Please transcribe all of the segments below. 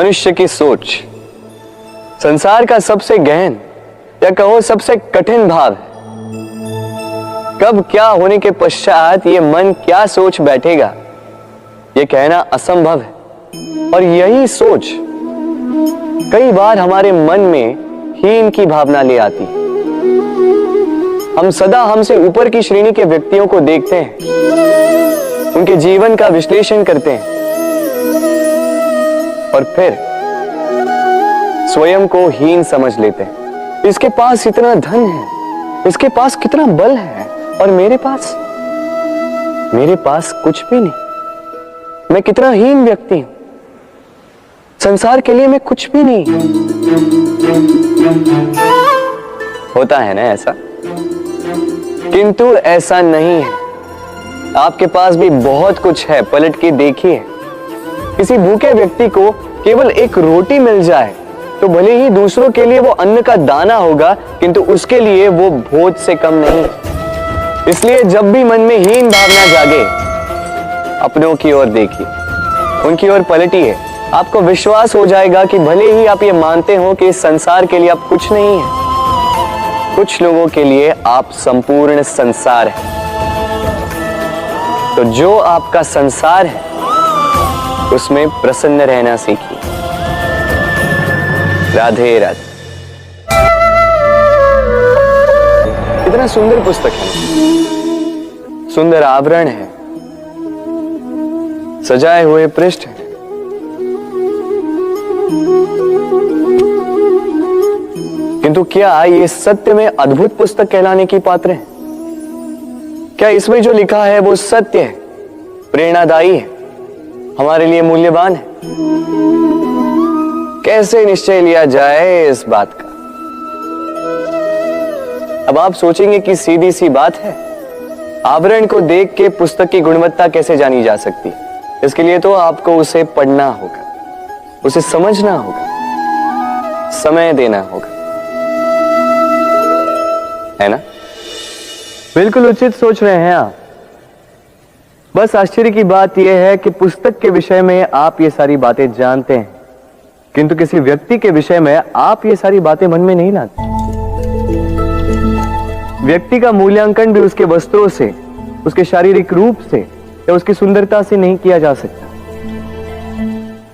मनुष्य की सोच संसार का सबसे गहन या कहो सबसे कठिन भाव है। कब क्या होने के पश्चात ये मन क्या सोच बैठेगा, ये कहना असंभव है। और यही सोच कई बार हमारे मन में हीन की भावना ले आती है। हम सदा हमसे ऊपर की श्रेणी के व्यक्तियों को देखते हैं, उनके जीवन का विश्लेषण करते हैं और फिर स्वयं को हीन समझ लेते हैं। इसके पास इतना धन है, इसके पास कितना बल है, और मेरे पास कुछ भी नहीं। मैं कितना हीन व्यक्ति हूं, संसार के लिए मैं कुछ भी नहीं। होता है ना ऐसा? किंतु ऐसा नहीं है। आपके पास भी बहुत कुछ है, पलट के देखिए। किसी भूखे व्यक्ति को केवल एक रोटी मिल जाए तो भले ही दूसरों के लिए वो अन्न का दाना होगा, किंतु उसके लिए वो भोज से कम नहीं। इसलिए जब भी मन में हीन भावना जागे, अपनों की ओर देखिए, उनकी ओर पलटिए। आपको विश्वास हो जाएगा कि भले ही आप ये मानते हो कि इस संसार के लिए आप कुछ नहीं है, कुछ लोगों के लिए आप संपूर्ण संसार है। तो जो आपका संसार है उसमें प्रसन्न रहना सीखिए। राधे राधे। कितना सुंदर पुस्तक है, सुंदर आवरण है, सजाए हुए पृष्ठ है। किंतु क्या ये सत्य में अद्भुत पुस्तक कहलाने की पात्र है? क्या इसमें जो लिखा है वो सत्य है, प्रेरणादायी है, हमारे लिए मूल्यवान है? कैसे निश्चय लिया जाए इस बात का? अब आप सोचेंगे कि सीधी सी बात है, आवरण को देख के पुस्तक की गुणवत्ता कैसे जानी जा सकती? इसके लिए तो आपको उसे पढ़ना होगा, उसे समझना होगा, समय देना होगा, है ना? बिल्कुल उचित सोच रहे हैं आप। बस आश्चर्य की बात यह है कि पुस्तक के विषय में आप ये सारी बातें जानते हैं, किंतु किसी व्यक्ति के विषय में आप ये सारी बातें मन में नहीं लाते। व्यक्ति का मूल्यांकन भी उसके वस्त्रों से, उसके शारीरिक रूप से या उसकी सुंदरता से नहीं किया जा सकता।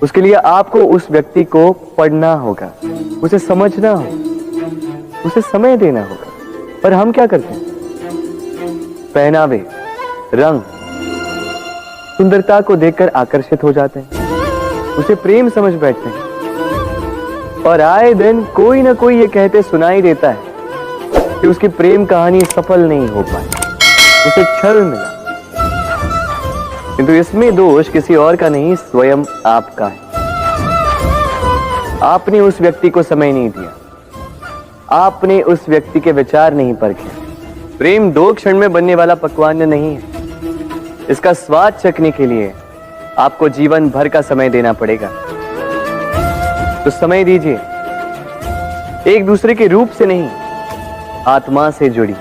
उसके लिए आपको उस व्यक्ति को पढ़ना होगा, उसे समझना होगा, उसे समय देना होगा। पर हम क्या करते हैं? पहनावे, रंग, सुंदरता को देखकर आकर्षित हो जाते हैं, उसे प्रेम समझ बैठते हैं, और आए दिन कोई ना कोई ये कहते सुनाई देता है कि उसकी प्रेम कहानी सफल नहीं हो पाई, उसे छल मिला। किंतु इसमें दोष किसी और का नहीं, स्वयं आपका है। आपने उस व्यक्ति को समय नहीं दिया, आपने उस व्यक्ति के विचार नहीं परखे। प्रेम 2 क्षण में बनने वाला पकवान नहीं है। इसका स्वाद चखने के लिए आपको जीवन भर का समय देना पड़ेगा। तो समय दीजिए, एक दूसरे के रूप से नहीं, आत्मा से जुड़ी।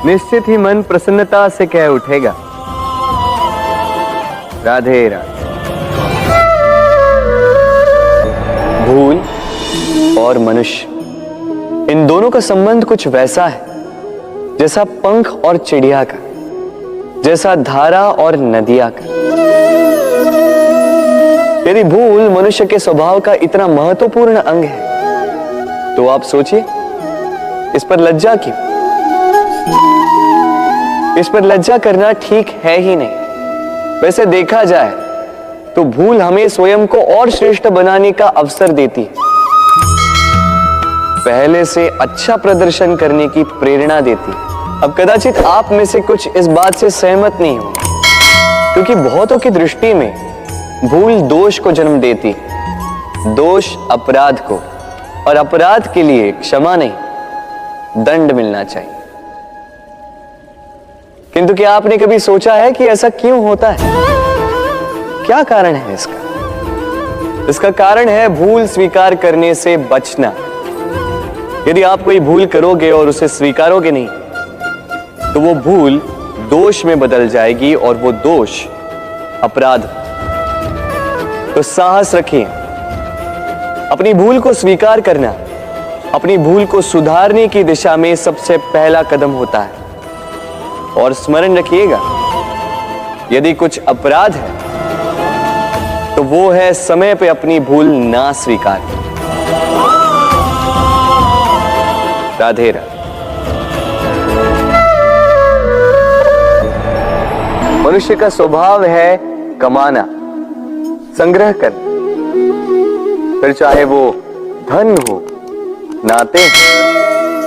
निश्चित ही मन प्रसन्नता से कह उठेगा, राधे राधे। भूल और मनुष्य, इन दोनों का संबंध कुछ वैसा है जैसा पंख और चिड़िया का, जैसा धारा और नदिया का। यदि भूल मनुष्य के स्वभाव का इतना महत्वपूर्ण अंग है तो आप सोचिए, इस पर लज्जा क्यों? इस पर लज्जा करना ठीक है ही नहीं। वैसे देखा जाए तो भूल हमें स्वयं को और श्रेष्ठ बनाने का अवसर देती है, पहले से अच्छा प्रदर्शन करने की प्रेरणा देती है। अब कदाचित आप में से कुछ इस बात से सहमत नहीं हो, क्योंकि बहुतों की दृष्टि में भूल दोष को जन्म देती है, दोष अपराध को, और अपराध के लिए क्षमा नहीं, दंड मिलना चाहिए। किंतु क्या आपने कभी सोचा है कि ऐसा क्यों होता है? क्या कारण है इसका? इसका कारण है भूल स्वीकार करने से बचना। यदि आप कोई भूल करोगे और उसे स्वीकारोगे नहीं, तो वो भूल दोष में बदल जाएगी और वो दोष अपराध। तो साहस रखिए, अपनी भूल को स्वीकार करना अपनी भूल को सुधारने की दिशा में सबसे पहला कदम होता है। और स्मरण रखिएगा, यदि कुछ अपराध है तो वो है समय पे अपनी भूल ना स्वीकार। राधे राधे। मनुष्य का स्वभाव है कमाना, संग्रह करना, फिर चाहे वो धन हो, नाते हो,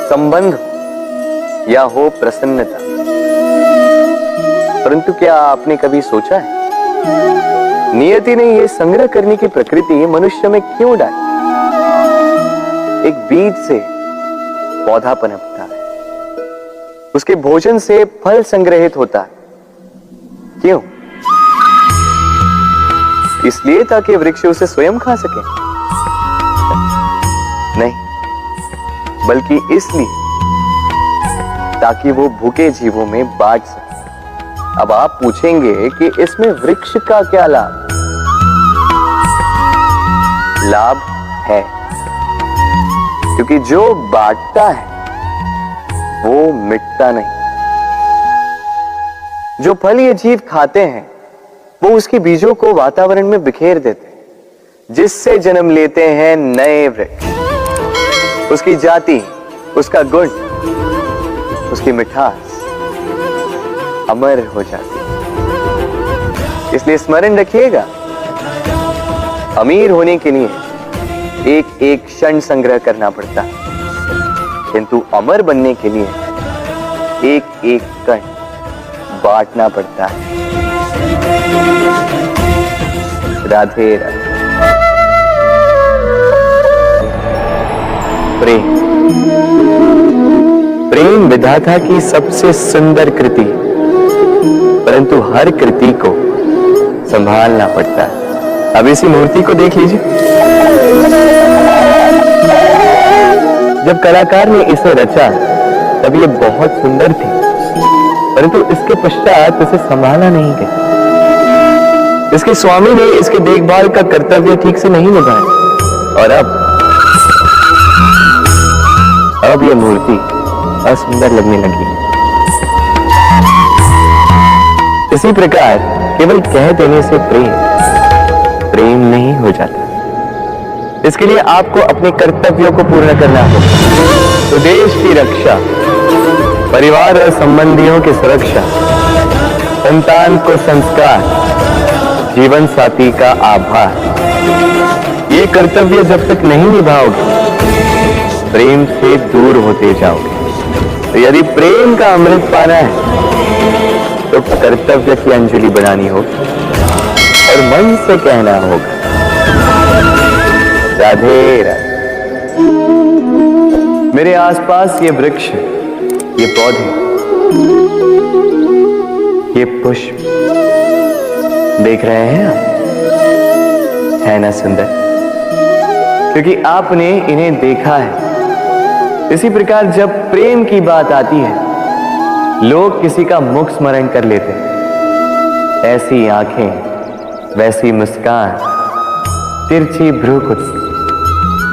संबंध हो या हो प्रसन्नता। परंतु क्या आपने कभी सोचा है नियति ने यह संग्रह करने की प्रकृति मनुष्य में क्यों डाली? एक बीज से पौधा पनपता है, उसके भोजन से फल संग्रहित होता है। क्यों? इसलिए ताकि वृक्ष उसे स्वयं खा सके? नहीं, बल्कि इसलिए ताकि वो भूखे जीवों में बांट सके। अब आप पूछेंगे कि इसमें वृक्ष का क्या लाभ? लाभ है, क्योंकि जो बांटता है वो मिटता नहीं। जो फल ये जीव खाते हैं वो उसके बीजों को वातावरण में बिखेर देते हैं, जिससे जन्म लेते हैं नए वृक्ष। उसकी जाति, उसका गुण, उसकी मिठास अमर हो जाती है। इसलिए स्मरण रखिएगा, अमीर होने के लिए एक एक क्षण संग्रह करना पड़ता है, किंतु अमर बनने के लिए एक एक कण बांटना पड़ता है। राधे राधे। प्रेम, प्रेम विधाता की सबसे सुंदर कृति, परंतु हर कृति को संभालना पड़ता है। अब इसी मूर्ति को देख लीजिए। जब कलाकार ने इसे रचा तब ये बहुत सुंदर थी, परंतु इसके पश्चात इसे संभाला नहीं गया। इसके स्वामी ने इसके देखभाल का कर्तव्य ठीक से नहीं निभाया और अब यह मूर्ति असुंदर लगने लगी। इसी प्रकार केवल कह देने से प्रेम नहीं हो जाता। इसके लिए आपको अपने कर्तव्यों को पूर्ण करना होगा। तो देश की रक्षा, परिवार और संबंधियों की सुरक्षा, संतान को संस्कार, जीवन साथी का आभार, ये कर्तव्य जब तक नहीं निभाओगे प्रेम से दूर होते जाओगे। तो यदि प्रेम का अमृत पाना है तो कर्तव्य की अंजलि बनानी होगी और मन से कहना होगा, राधे राधे। मेरे आसपास ये वृक्ष, ये पौधे, ये पुष्प देख रहे हैं आप? है ना सुंदर? क्योंकि आपने इन्हें देखा है। इसी प्रकार जब प्रेम की बात आती है लोग किसी का मुख स्मरण कर लेते हैं। ऐसी आंखें, वैसी मुस्कान, तिरछी भ्रूकुटी,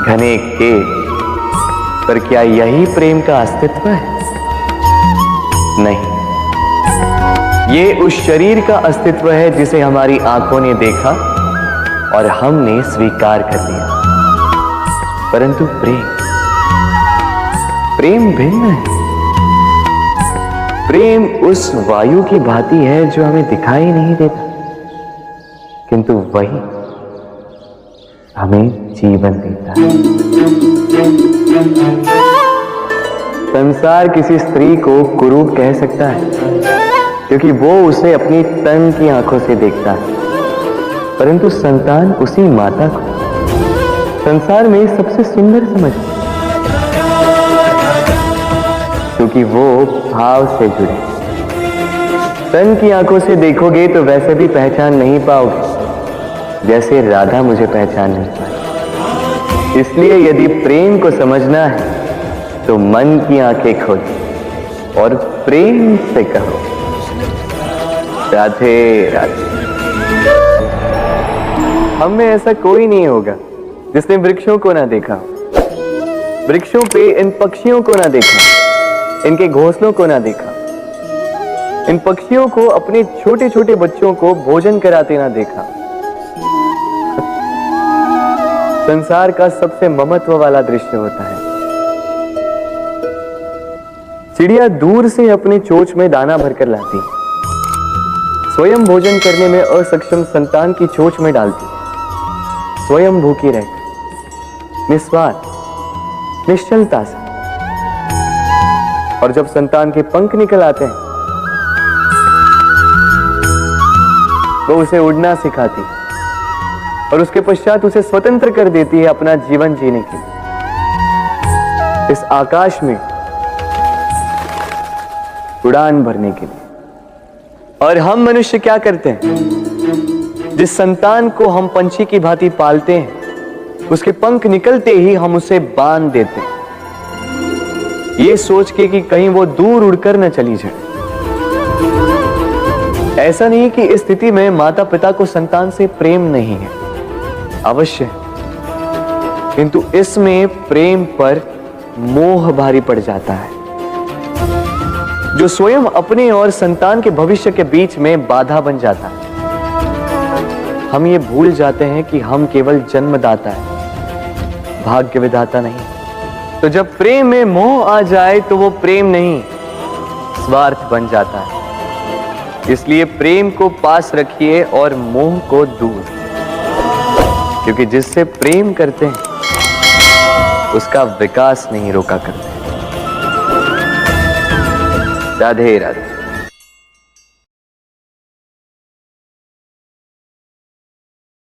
घने केश, पर क्या यही प्रेम का अस्तित्व है? नहीं, ये उस शरीर का अस्तित्व है जिसे हमारी आंखों ने देखा और हमने स्वीकार कर लिया। परंतु प्रेम भिन्न है। प्रेम उस वायु की भांति है जो हमें दिखाई नहीं देता, किंतु वही हमें जीवन देता है। संसार किसी स्त्री को कुरूप कह सकता है क्योंकि वो उसे अपनी तन की आंखों से देखता है, परंतु संतान उसी माता को संसार में सबसे सुंदर समझता है, क्योंकि वो भाव से जुड़े। तन की आंखों से देखोगे तो वैसे भी पहचान नहीं पाओगे जैसे राधा मुझे पहचान नहीं पाई। इसलिए यदि प्रेम को समझना है तो मन की आंखें खोलो और प्रेम से कहो, राधे राधे। हम में ऐसा कोई नहीं होगा जिसने वृक्षों को ना देखा, वृक्षों पे इन पक्षियों को ना देखा, इनके घोंसलों को ना देखा, इन पक्षियों को अपने छोटे छोटे बच्चों को भोजन कराते ना देखा। संसार का सबसे ममत्व वाला दृश्य होता है। चिड़िया दूर से अपने चोंच में दाना भरकर लाती, स्वयं भोजन करने में असक्षम संतान की चोंच में डालती, स्वयं भूखी रहकर निस्वार्थ निश्चलता से। और जब संतान के पंख निकल आते हैं वो उसे उड़ना सिखाती और उसके पश्चात उसे स्वतंत्र कर देती है अपना जीवन जीने के लिए, इस आकाश में उड़ान भरने के लिए। और हम मनुष्य क्या करते हैं? जिस संतान को हम पंछी की भांति पालते हैं, उसके पंख निकलते ही हम उसे बांध देते हैं, ये सोच के कि कहीं वो दूर उड़कर न चली जाए। ऐसा नहीं कि इस स्थिति में माता पिता को संतान से प्रेम नहीं है, अवश्य, किंतु इसमें प्रेम पर मोह भारी पड़ जाता है, जो स्वयं अपने और संतान के भविष्य के बीच में बाधा बन जाता है। हम ये भूल जाते हैं कि हम केवल जन्मदाता है, भाग्य विधाता नहीं। तो जब प्रेम में मोह आ जाए तो वो प्रेम नहीं, स्वार्थ बन जाता है। इसलिए प्रेम को पास रखिए और मोह को दूर, क्योंकि जिससे प्रेम करते हैं उसका विकास नहीं रोका करते। राधे राधे।